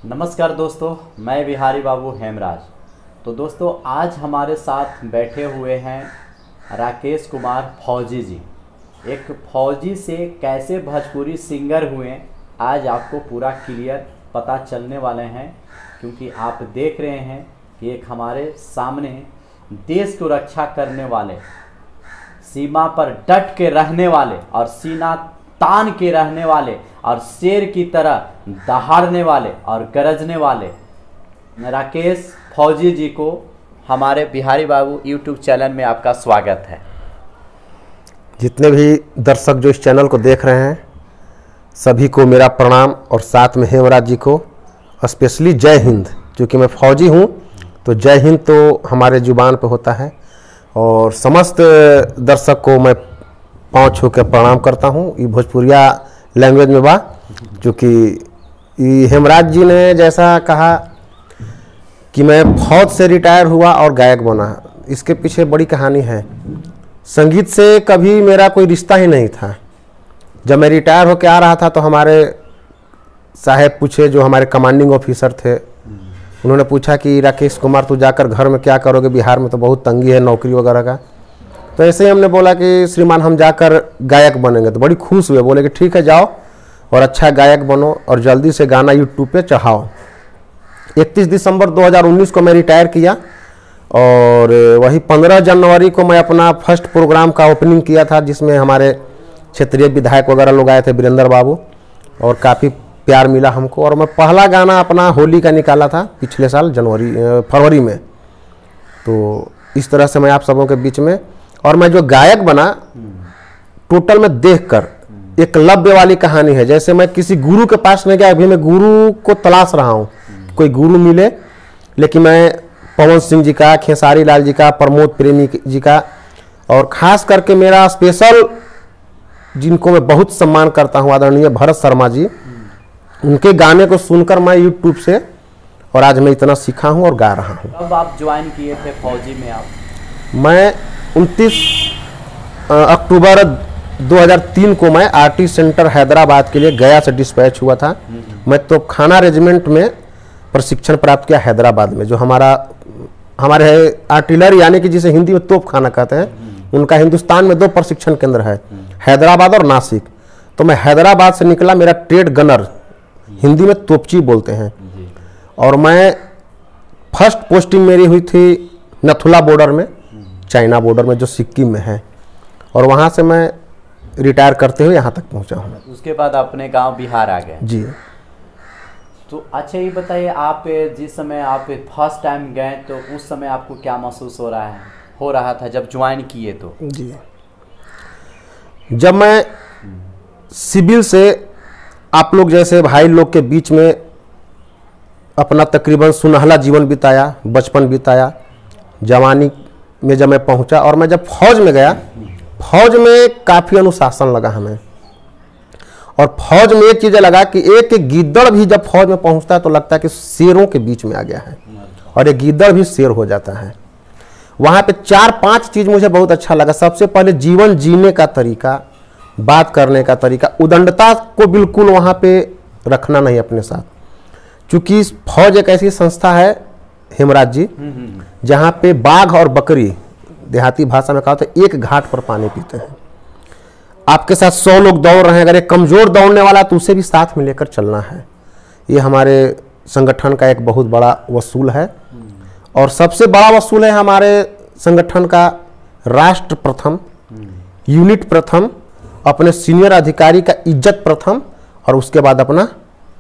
नमस्कार दोस्तों, मैं बिहारी बाबू हेमराज। तो दोस्तों, आज हमारे साथ बैठे हुए हैं राकेश कुमार फौजी जी। एक फौजी से कैसे भोजपुरी सिंगर हुए, आज आपको पूरा क्लियर पता चलने वाले हैं, क्योंकि आप देख रहे हैं कि एक हमारे सामने देश को रक्षा करने वाले, सीमा पर डट के रहने वाले और सीना तान के रहने वाले और शेर की तरह दहाड़ने वाले और गरजने वाले राकेश फौजी जी को हमारे बिहारी बाबू यूट्यूब चैनल में आपका स्वागत है। जितने भी दर्शक जो इस चैनल को देख रहे हैं सभी को मेरा प्रणाम, और साथ में हेमराज जी को स्पेशली जय हिंद। क्योंकि मैं फौजी हूँ तो जय हिंद तो हमारे जुबान पे होता है, और समस्त दर्शक को मैं पाँव छू के प्रणाम करता हूँ। ये भोजपुरिया लैंग्वेज में बा, क्योंकि हेमराज जी ने जैसा कहा कि मैं फौज से रिटायर हुआ और गायक बना, इसके पीछे बड़ी कहानी है। संगीत से कभी मेरा कोई रिश्ता ही नहीं था। जब मैं रिटायर होकर आ रहा था तो हमारे साहब पूछे, जो हमारे कमांडिंग ऑफिसर थे, उन्होंने पूछा कि राकेश कुमार तू जाकर घर में क्या करोगे, बिहार में तो बहुत तंगी है नौकरी वगैरह का। तो ऐसे ही हमने बोला कि श्रीमान हम जाकर गायक बनेंगे। तो बड़ी खुश हुए, बोले कि ठीक है जाओ और अच्छा गायक बनो और जल्दी से गाना यूट्यूब पे चढ़ाओ। 31 दिसंबर 2019 को मैं रिटायर किया, और वही 15 जनवरी को मैं अपना फर्स्ट प्रोग्राम का ओपनिंग किया था, जिसमें हमारे क्षेत्रीय विधायक वगैरह लोग आए थे, वीरेंद्र बाबू, और काफ़ी प्यार मिला हमको। और मैं पहला गाना अपना होली का निकाला था पिछले साल फरवरी में। तो इस तरह से मैं आप सबों के बीच में, और मैं जो गायक बना टोटल में देखकर एकलव्य वाली कहानी है। जैसे मैं किसी गुरु के पास नहीं गया, अभी मैं गुरु को तलाश रहा हूँ, कोई गुरु मिले। लेकिन मैं पवन सिंह जी का, खेसारी लाल जी का, प्रमोद प्रेमी जी का, और ख़ास करके मेरा स्पेशल जिनको मैं बहुत सम्मान करता हूँ, आदरणीय भरत शर्मा जी, उनके गाने को सुनकर मैं यूट्यूब से, और आज मैं इतना सीखा हूँ और गा रहा हूँ। कब आप ज्वाइन किए थे फौजी में आप? मैं 29 अक्टूबर 2003 को मैं आरटी सेंटर हैदराबाद के लिए गया से डिस्पैच हुआ था। मैं तोपखाना रेजिमेंट में प्रशिक्षण प्राप्त किया हैदराबाद में। जो हमारे आर्टिलरी यानी कि जिसे हिंदी में तोपखाना कहते हैं, उनका हिंदुस्तान में 2 प्रशिक्षण केंद्र है, हैदराबाद और नासिक। तो मैं हैदराबाद से निकला, मेरा ट्रेड गनर, हिंदी में तोपची बोलते हैं। और मैं फर्स्ट पोस्टिंग मेरी हुई थी नथुला बॉर्डर में, चाइना बॉर्डर में, जो सिक्किम में है। और वहाँ से मैं रिटायर करते हुए यहाँ तक पहुँचा हूँ। उसके बाद अपने गांव बिहार आ गए जी। तो अच्छा ये बताइए, आप जिस समय आप फर्स्ट टाइम गए तो उस समय आपको क्या महसूस हो रहा था जब ज्वाइन किए? तो जी, जब मैं सिविल से आप लोग जैसे भाई लोग के बीच में अपना तकरीबन सुनहला जीवन बिताया, बचपन बिताया, जवानी में जब मैं पहुंचा, और मैं जब फौज में गया, फौज में काफ़ी अनुशासन लगा हमें। और फौज में एक चीज़ लगा कि एक गिद्दड़ भी जब फौज में पहुंचता है तो लगता है कि शेरों के बीच में आ गया है, और एक गिद्दड़ भी शेर हो जाता है। वहाँ पे 4-5 चीज़ मुझे बहुत अच्छा लगा। सबसे पहले जीवन जीने का तरीका, बात करने का तरीका, उदंडता को बिल्कुल वहाँ पे रखना नहीं अपने साथ। क्योंकि फौज एक ऐसी संस्था है हेमराज जी, जहाँ पे बाघ और बकरी, देहाती भाषा में कहा तो एक घाट पर पानी पीते हैं। आपके साथ 100 लोग दौड़ रहे हैं, अगर एक कमज़ोर दौड़ने वाला तो उसे भी साथ में लेकर चलना है। ये हमारे संगठन का एक बहुत बड़ा वसूल है। और सबसे बड़ा वसूल है हमारे संगठन का राष्ट्र प्रथम, यूनिट प्रथम, अपने सीनियर अधिकारी का इज्जत प्रथम, और उसके बाद अपना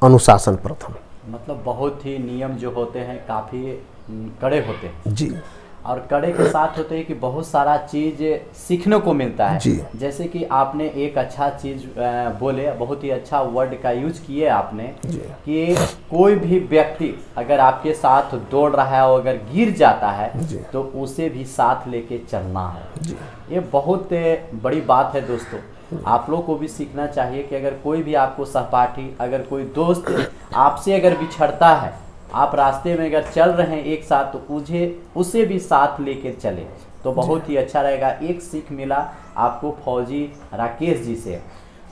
अनुशासन प्रथम। मतलब बहुत ही नियम जो होते हैं काफ़ी कड़े होते हैं जी, और कड़े के साथ होते हैं कि बहुत सारा चीज़ सीखने को मिलता है जी। जैसे कि आपने एक अच्छा चीज़ बोले, बहुत ही अच्छा वर्ड का यूज किए आपने कि कोई भी व्यक्ति अगर आपके साथ दौड़ रहा है और अगर गिर जाता है तो उसे भी साथ लेके चलना है। ये बहुत बड़ी बात है दोस्तों। आप लोग को भी सीखना चाहिए कि अगर कोई भी आपको सहपाठी, अगर कोई दोस्त आपसे अगर बिछड़ता है, आप रास्ते में अगर चल रहे हैं एक साथ, तो उसे भी साथ लेकर चले तो बहुत ही अच्छा रहेगा। एक सीख मिला आपको फौजी राकेश जी से।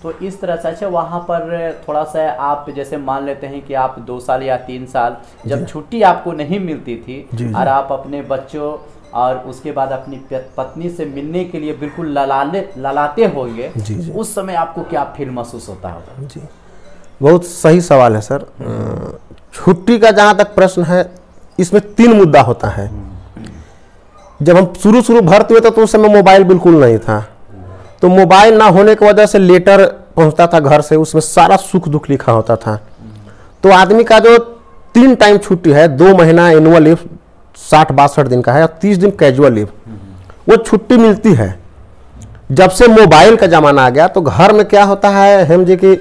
तो इस तरह से अच्छा वहाँ पर थोड़ा सा आप जैसे मान लेते हैं कि आप 2 साल या 3 साल जब छुट्टी आपको नहीं मिलती थी और आप अपने बच्चों और उसके बाद अपनी पत्नी से मिलने के लिए बिल्कुल ललाते होंगे, उस समय आपको क्या फील महसूस होता होगा? जी, बहुत सही सवाल है सर। छुट्टी का जहाँ तक प्रश्न है, इसमें 3 मुद्दा होता है। जब हम शुरू भर्ती हुए थे तो उस समय मोबाइल बिल्कुल नहीं था, तो मोबाइल ना होने की वजह से लेटर पहुंचता था घर से, उसमें सारा सुख दुख लिखा होता था। तो आदमी का जो 3 टाइम छुट्टी है, 2 महीना एनुअल लीव 60-62 दिन का है और 30 दिन कैजुअल लीव, वो छुट्टी मिलती है। जब से मोबाइल का जमाना आ गया तो घर में क्या होता है हम जी कि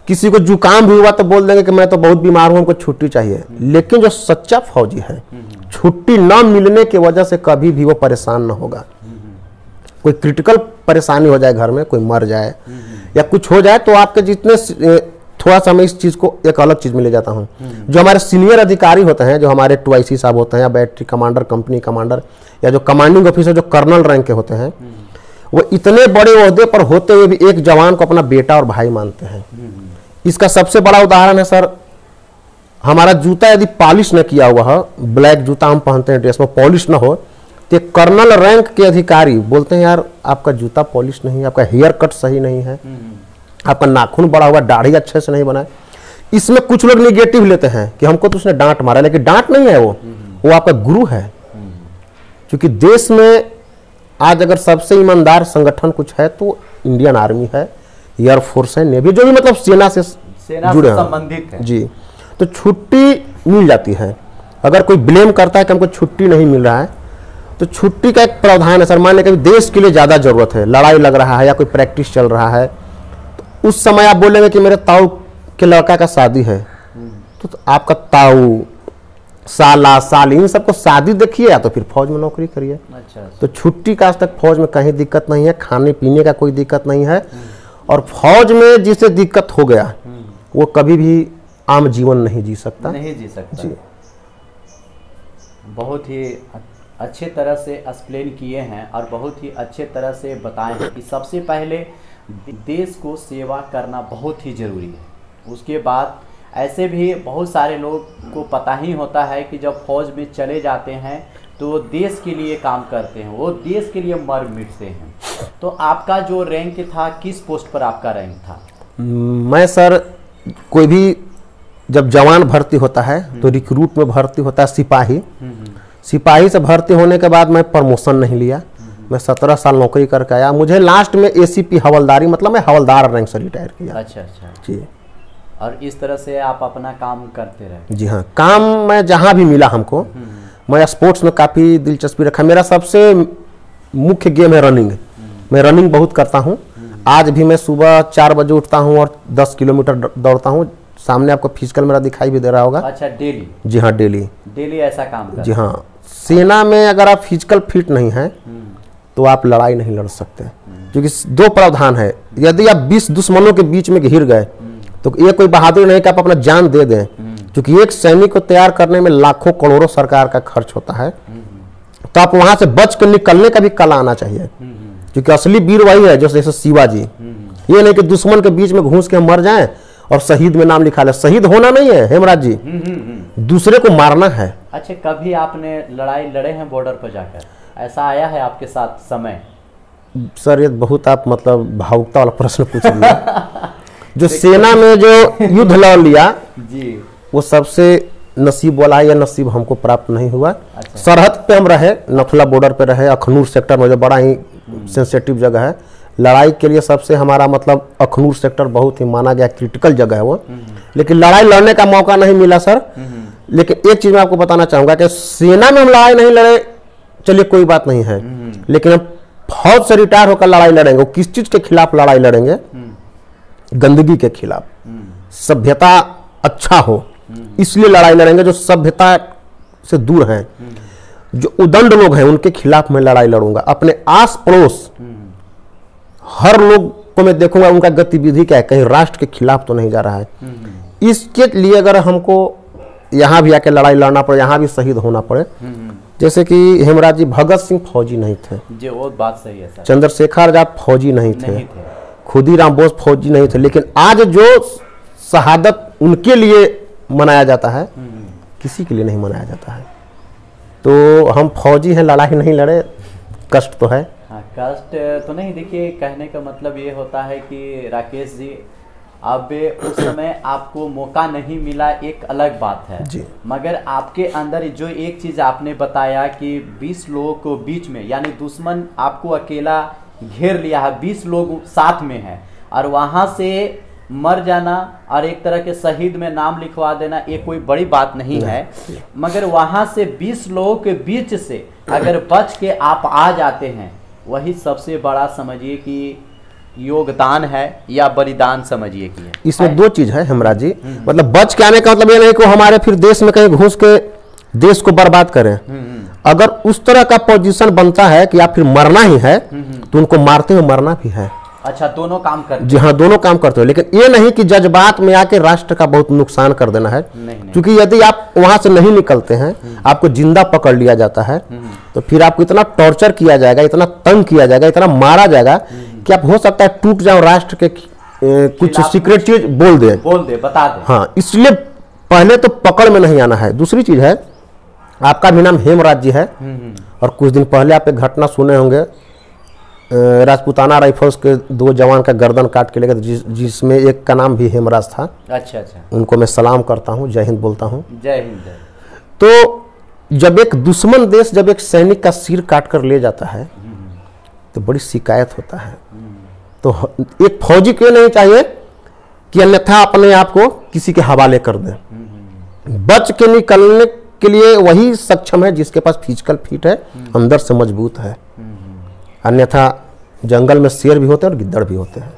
किसी को जुकाम भी हुआ तो बोल देंगे कि मैं तो बहुत बीमार हूं, हमको छुट्टी चाहिए। लेकिन जो सच्चा फौजी है, छुट्टी न मिलने की वजह से कभी भी वो परेशान न होगा। कोई क्रिटिकल परेशानी हो जाए घर में, कोई मर जाए या कुछ हो जाए, तो आपके जितने थोड़ा सा मैं इस चीज़ को एक अलग चीज़ में ले जाता हूँ। जो हमारे सीनियर अधिकारी होते हैं, जो हमारे 2IC साहब होते हैं या बैटरी कमांडर, कंपनी कमांडर या जो कमांडिंग ऑफिसर जो कर्नल रैंक के होते हैं, वो इतने बड़े ओहदे पर होते हुए भी एक जवान को अपना बेटा और भाई मानते हैं। इसका सबसे बड़ा उदाहरण है सर, हमारा जूता यदि पॉलिश न किया हुआ है, ब्लैक जूता हम पहनते हैं ड्रेस में, पॉलिश ना हो, तो कर्नल रैंक के अधिकारी बोलते हैं यार आपका जूता पॉलिश नहीं है, आपका हेयर कट सही नहीं है, आपका नाखून बड़ा हुआ, दाढ़ी अच्छे से नहीं बनाए। इसमें कुछ लोग निगेटिव लेते हैं कि हमको तो उसने डांट मारा, लेकिन डांट नहीं है, वो आपका गुरु है। क्योंकि देश में आज अगर सबसे ईमानदार संगठन कुछ है तो इंडियन आर्मी है, एयरफोर्स है, नेवी, जो भी मतलब सेना से जुड़े संबंधित है जी। तो छुट्टी मिल जाती है। अगर कोई ब्लेम करता है कि हमको छुट्टी नहीं मिल रहा है, तो छुट्टी का एक प्रावधान है सर। मान लें कि देश के लिए ज़्यादा जरूरत है, लड़ाई लग रहा है या कोई प्रैक्टिस चल रहा है, तो उस समय आप बोलेंगे कि मेरे ताऊ के लड़का का शादी है, तो आपका ताऊ, साला, साली, इन सबको शादी देखिए या तो फिर फौज में नौकरी करिए। अच्छा। तो छुट्टी का आज तक फौज में कहीं दिक्कत नहीं है, खाने पीने का कोई दिक्कत नहीं है। और फौज में जिसे दिक्कत हो गया वो कभी भी आम जीवन नहीं जी सकता, नहीं जी सकता जी। बहुत ही अच्छे तरह से एक्सप्लेन किए हैं और बहुत ही अच्छे तरह से बताए हैं कि सबसे पहले देश को सेवा करना बहुत ही ज़रूरी है। उसके बाद ऐसे भी बहुत सारे लोग को पता ही होता है कि जब फौज में चले जाते हैं तो वो देश के लिए काम करते हैं, वो देश के लिए मर मिटते हैं। तो आपका जो रैंक था, किस पोस्ट पर आपका रैंक था? मैं सर, कोई भी जब जवान भर्ती होता है तो रिक्रूट में भर्ती होता है सिपाही। सिपाही से भर्ती होने के बाद मैं प्रमोशन नहीं लिया, मैं 17 साल नौकरी करके आया। मुझे लास्ट में ACP हवलदारी, मतलब मैं हवलदार रैंक से रिटायर किया। अच्छा अच्छा जी। और इस तरह से आप अपना काम करते रहे? जी हाँ, काम मैं जहाँ भी मिला हमको, मैं स्पोर्ट्स में काफ़ी दिलचस्पी रखा। मेरा सबसे मुख्य गेम है रनिंग। मैं रनिंग बहुत करता हूँ। आज भी मैं सुबह 4 बजे उठता हूँ और 10 किलोमीटर दौड़ता हूँ। सामने आपको फिजिकल मेरा दिखाई भी दे रहा होगा। अच्छा, डेली? जी हाँ, डेली ऐसा काम करते? जी हाँ। सेना में अगर आप फिजिकल फिट नहीं हैं तो आप लड़ाई नहीं लड़ सकते, क्योंकि 2 प्रावधान है। यदि आप 20 दुश्मनों के बीच में घिर गए तो ये कोई बहादुरी नहीं कि आप अपना जान दे दें, क्योंकि एक सैनिक को तैयार करने में लाखों करोड़ों सरकार का खर्च होता है। तो आप वहां से बच कर निकलने का भी कला आना चाहिए, क्योंकि असली वीर वही है जैसे शिवाजी। ये नहीं कि दुश्मन के बीच में घुस के मर जाएं और शहीद में नाम लिखा ले। शहीद होना नहीं है हेमराज जी, दूसरे को मारना है। अच्छा, कभी आपने लड़ाई लड़े हैं बॉर्डर पर जाकर? ऐसा आया है आपके साथ समय? सर, ये बहुत आप मतलब भावुकता वाला प्रश्न पूछ रहे हैं। जो सेना में जो युद्ध लड़ लिया जी, वो सबसे नसीब वाला है, या नसीब हमको प्राप्त नहीं हुआ। अच्छा। सरहद पे हम रहे, नथुला बॉर्डर पे रहे, अखनूर सेक्टर में, जो बड़ा ही सेंसिटिव जगह है लड़ाई के लिए। सबसे हमारा मतलब अखनूर सेक्टर बहुत ही माना गया क्रिटिकल जगह है वो, लेकिन लड़ाई लड़ने का मौका नहीं मिला सर। लेकिन एक चीज मैं आपको बताना चाहूंगा कि सेना में हम लड़ाई नहीं लड़े, चलिए कोई बात नहीं है, लेकिन हम फौज से रिटायर होकर लड़ाई लड़ेंगे। किस चीज के खिलाफ लड़ाई लड़ेंगे? गंदगी के खिलाफ। सभ्यता अच्छा हो इसलिए लड़ाई लड़ेंगे। जो सभ्यता से दूर हैं, जो उदंड लोग हैं, उनके खिलाफ मैं लड़ाई लड़ूंगा। अपने आस पड़ोस हर लोग को मैं देखूंगा उनका गतिविधि क्या है, कहीं राष्ट्र के खिलाफ तो नहीं जा रहा है। इसके लिए अगर हमको यहाँ भी आके लड़ाई लड़ना पड़े, यहाँ भी शहीद होना पड़े, जैसे कि हेमराज जी, भगत सिंह फौजी नहीं थे जी, वो बात सही है सर। चंद्रशेखर आजाद फौजी नहीं थे। खुदीराम बोस फौजी नहीं थे, लेकिन आज जो शहादत उनके लिए मनाया जाता है किसी के लिए नहीं मनाया जाता है। तो हम फौजी हैं, लड़ाई नहीं लड़े, कष्ट तो है। हाँ, कष्ट तो नहीं। देखिए, कहने का मतलब ये होता है कि राकेश जी, अब उस समय आपको मौका नहीं मिला, एक अलग बात है जी। मगर आपके अंदर जो एक चीज़ आपने बताया कि 20 लोगों को बीच में, यानी दुश्मन आपको अकेला घेर लिया है, 20 लोग साथ में हैं, और वहाँ से मर जाना और एक तरह के शहीद में नाम लिखवा देना, ये कोई बड़ी बात नहीं है। मगर वहाँ से 20 लोगों के बीच से अगर बच के आप आ जाते हैं, वही सबसे बड़ा समझिए कि योगदान है या बलिदान समझिए कि है। इसमें दो चीज है हेमराज जी, मतलब बच के आने का मतलब ये नहीं कि हमारे फिर देश में कहीं घुस के देश को बर्बाद करें। अगर उस तरह का पोजीशन बनता है कि आप फिर मरना ही है तो उनको मारते हुए मरना भी है। अच्छा, दोनों काम करते जी हाँ, दोनों काम करते हो, लेकिन ये नहीं कि जज्बात में आके राष्ट्र का बहुत नुकसान कर देना है। क्योंकि यदि आप वहां से नहीं निकलते हैं, आपको जिंदा पकड़ लिया जाता है, तो फिर आपको इतना टॉर्चर किया जाएगा, इतना तंग किया जाएगा, इतना मारा जाएगा कि आप हो सकता है टूट जाओ, राष्ट्र के कुछ सीक्रेट चीज बोल दे, बता दे। हाँ, इसलिए पहले तो पकड़ में नहीं आना है। दूसरी चीज है, आपका भी नाम हेमराज जी है, और कुछ दिन पहले आप एक घटना सुने होंगे, राजपूताना राइफल्स के 2 जवान का गर्दन काट के ले गए, जिसमें एक का नाम भी हेमराज था। अच्छा। उनको मैं सलाम करता हूँ, जय हिंद बोलता हूँ। जय हिंद। तो जब एक दुश्मन देश जब एक सैनिक का सिर काट कर ले जाता है तो बड़ी शिकायत होता है। तो एक फौजी को नहीं चाहिए कि अन्यथा अपने आप को किसी के हवाले कर दे। बच के निकलने के लिए वही सक्षम है जिसके पास फिजिकल फिट है, अंदर से मजबूत है। अन्यथा जंगल में शेर भी होते हैं और गिद्दड़ भी होते हैं।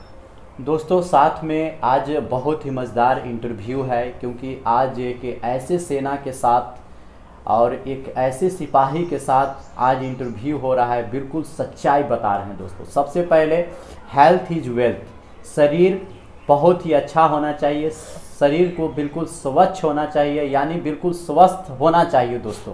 दोस्तों, साथ में आज बहुत ही मज़ेदार इंटरव्यू है, क्योंकि आज एक ऐसे सेना के साथ और एक ऐसे सिपाही के साथ आज इंटरव्यू हो रहा है, बिल्कुल सच्चाई बता रहे हैं। दोस्तों, सबसे पहले हेल्थ इज वेल्थ, शरीर बहुत ही अच्छा होना चाहिए, शरीर को बिल्कुल स्वच्छ होना चाहिए, यानी बिल्कुल स्वस्थ होना चाहिए। दोस्तों,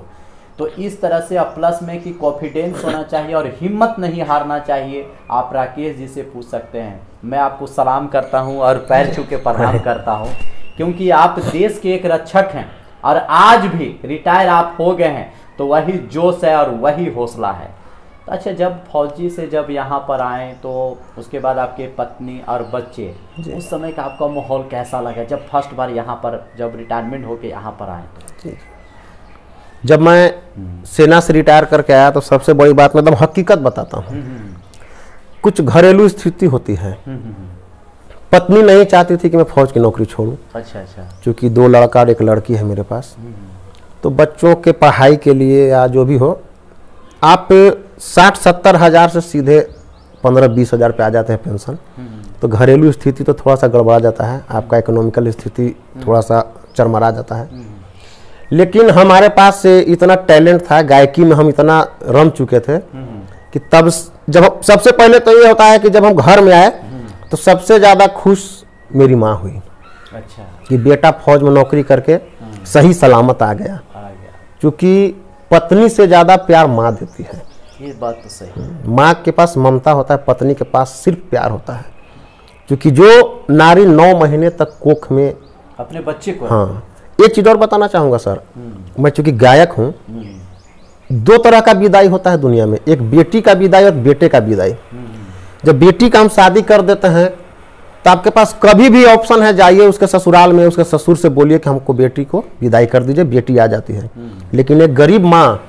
तो इस तरह से प्लस में कि कॉन्फिडेंस होना चाहिए और हिम्मत नहीं हारना चाहिए। आप राकेश जी से पूछ सकते हैं। मैं आपको सलाम करता हूं और पैर छू के प्रणाम करता हूं, क्योंकि आप देश के एक रक्षक हैं और आज भी रिटायर आप हो गए हैं, तो वही जोश है और वही हौसला है। तो अच्छा, जब फौजी से जब यहाँ पर आए तो उसके बाद आपके पत्नी और बच्चे, उस समय का आपका माहौल कैसा लगा जब फर्स्ट बार यहाँ पर जब रिटायरमेंट होके यहाँ पर आए? तो जब मैं सेना से रिटायर करके आया तो सबसे बड़ी बात, मतलब हकीकत बताता हूँ, कुछ घरेलू स्थिति होती है। पत्नी नहीं चाहती थी कि मैं फौज की नौकरी छोड़ूं। अच्छा। क्योंकि 2 लड़का और 1 लड़की है मेरे पास, तो बच्चों के पढ़ाई के लिए या जो भी हो, आप 60-70 हज़ार से सीधे 15-20 हज़ार पे आ जाते हैं पेंशन। तो घरेलू स्थिति तो थोड़ा सा गड़बड़ा जाता है, आपका इकोनॉमिकल स्थिति थोड़ा सा चरमरा जाता है। लेकिन हमारे पास से इतना टैलेंट था, गायकी में हम इतना रम चुके थे कि तब जब सबसे पहले तो ये होता है कि जब हम घर में आए तो सबसे ज़्यादा खुश मेरी माँ हुई। अच्छा। कि बेटा फौज में नौकरी करके सही सलामत आ गया। क्योंकि पत्नी से ज़्यादा प्यार माँ देती है। ये बात तो सही है। माँ के पास ममता होता है, पत्नी के पास सिर्फ प्यार होता है। क्योंकि जो नारी 9 महीने तक कोख में अपने बच्चे को, हाँ, एक चीज़ और बताना चाहूँगा सर, मैं चूँकि गायक हूँ, 2 तरह का विदाई होता है दुनिया में, एक बेटी का विदाई और बेटे का विदाई। जब बेटी का हम शादी कर देते हैं तो आपके पास कभी भी ऑप्शन है, जाइए उसके ससुराल में, उसके ससुर से बोलिए कि हमको बेटी को विदाई कर दीजिए, बेटी आ जाती है। लेकिन एक गरीब माँ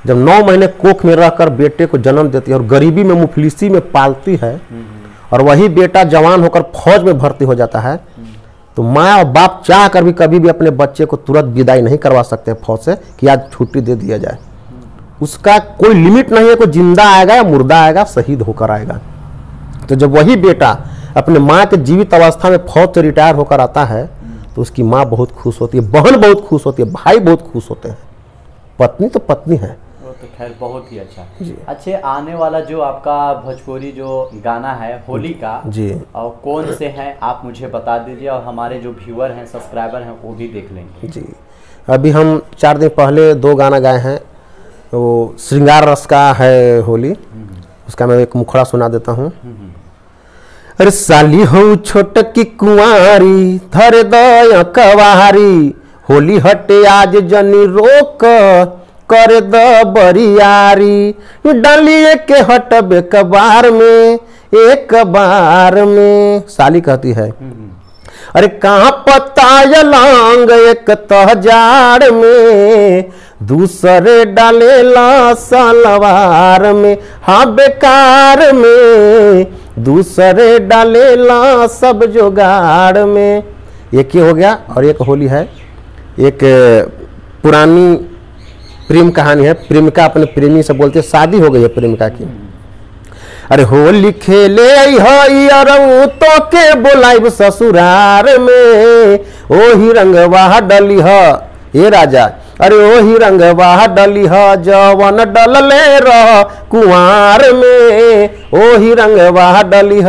जब 9 महीने कोख में रहकर बेटे को जन्म देती है और गरीबी में मुफलिसी में पालती है, और वही बेटा जवान होकर फौज में भर्ती हो जाता है, तो माँ और बाप चाह कर भी कभी भी अपने बच्चे को तुरंत विदाई नहीं करवा सकते फौज से कि आज छुट्टी दे दिया जाए। उसका कोई लिमिट नहीं है, कोई जिंदा आएगा या मुर्दा आएगा, शहीद होकर आएगा। तो जब वही बेटा अपने माँ के जीवित अवस्था में फौज से रिटायर होकर आता है तो उसकी माँ बहुत खुश होती है, बहन बहुत खुश होती है, भाई बहुत खुश होते हैं। पत्नी तो पत्नी है। वो तो खैर बहुत ही अच्छा। अच्छे, आने वाला जो आपका भोजपुरी जो गाना है होली का जी, और कौन से हैं आप मुझे बता दीजिए, और हमारे जो व्यूअर हैं, सब्सक्राइबर हैं, वो भी देख लेंगे। जी, अभी हम 4 दिन पहले 2 गाना गाए हैं। वो श्रृंगार रस का है होली, उसका मैं एक मुखड़ा सुना देता हूँ। अरे साली हो छोट की कुंवारी धर दया कवारी, होली हटे आज जनी रोक कर द बरियारी, डालिए के हटबे कबार में एक बार में। साली कहती है अरे कहाँ पता लांग एक तहजार में, दूसरे डालेला सलवार में, हाँ बेकार में, दूसरे डालेला सब जुगाड़ में। एक ये हो गया। और एक होली है, एक पुरानी प्रेम कहानी है। प्रेमिका अपने प्रेमी से बोलते, शादी हो गई है प्रेमिका की, अरे होली खेले अरऊ तो के बोलाइब ससुरार में, ओही रंगवा डली हे राजा, अरे ओही रंगवा डली जवन डलले रह कुंवार में, ओही रंगवा डली।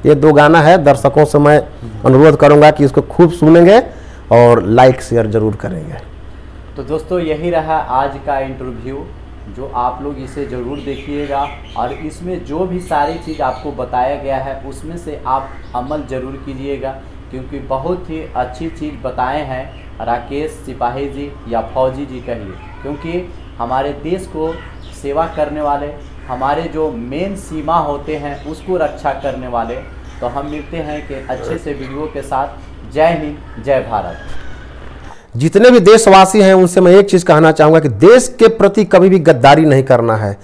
ये दो गाना है, दर्शकों से मैं अनुरोध करूंगा कि इसको खूब सुनेंगे और लाइक शेयर जरूर करेंगे। तो दोस्तों यही रहा आज का इंटरव्यू, जो आप लोग इसे ज़रूर देखिएगा और इसमें जो भी सारी चीज़ आपको बताया गया है उसमें से आप अमल ज़रूर कीजिएगा, क्योंकि बहुत ही अच्छी चीज़ बताए हैं राकेश सिपाही जी या फौजी जी कहिए, क्योंकि हमारे देश को सेवा करने वाले, हमारे जो मेन सीमा होते हैं उसको रक्षा करने वाले। तो हम मिलते हैं कि अच्छे से वीडियो के साथ। जय हिंद, जय भारत। जितने भी देशवासी हैं उनसे मैं एक चीज़ कहना चाहूँगा कि देश के प्रति कभी भी गद्दारी नहीं करना है,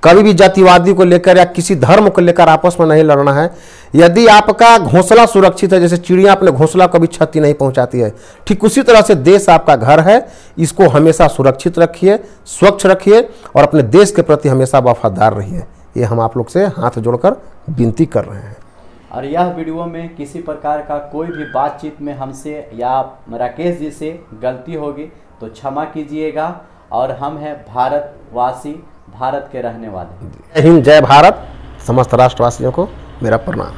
कभी भी जातिवादी को लेकर या किसी धर्म को लेकर आपस में नहीं लड़ना है। यदि आपका घोंसला सुरक्षित है, जैसे चिड़िया अपने घोंसला कभी क्षति नहीं पहुंचाती है, ठीक उसी तरह से देश आपका घर है, इसको हमेशा सुरक्षित रखिए, स्वच्छ रखिए और अपने देश के प्रति हमेशा वफादार रहिए। ये हम आप लोग से हाथ जोड़कर विनती कर रहे हैं। और यह वीडियो में किसी प्रकार का कोई भी बातचीत में हमसे या राकेश जी से गलती होगी तो क्षमा कीजिएगा। और हम हैं भारतवासी, भारत के रहने वाले। जय हिंद, जय भारत। समस्त राष्ट्रवासियों को मेरा प्रणाम।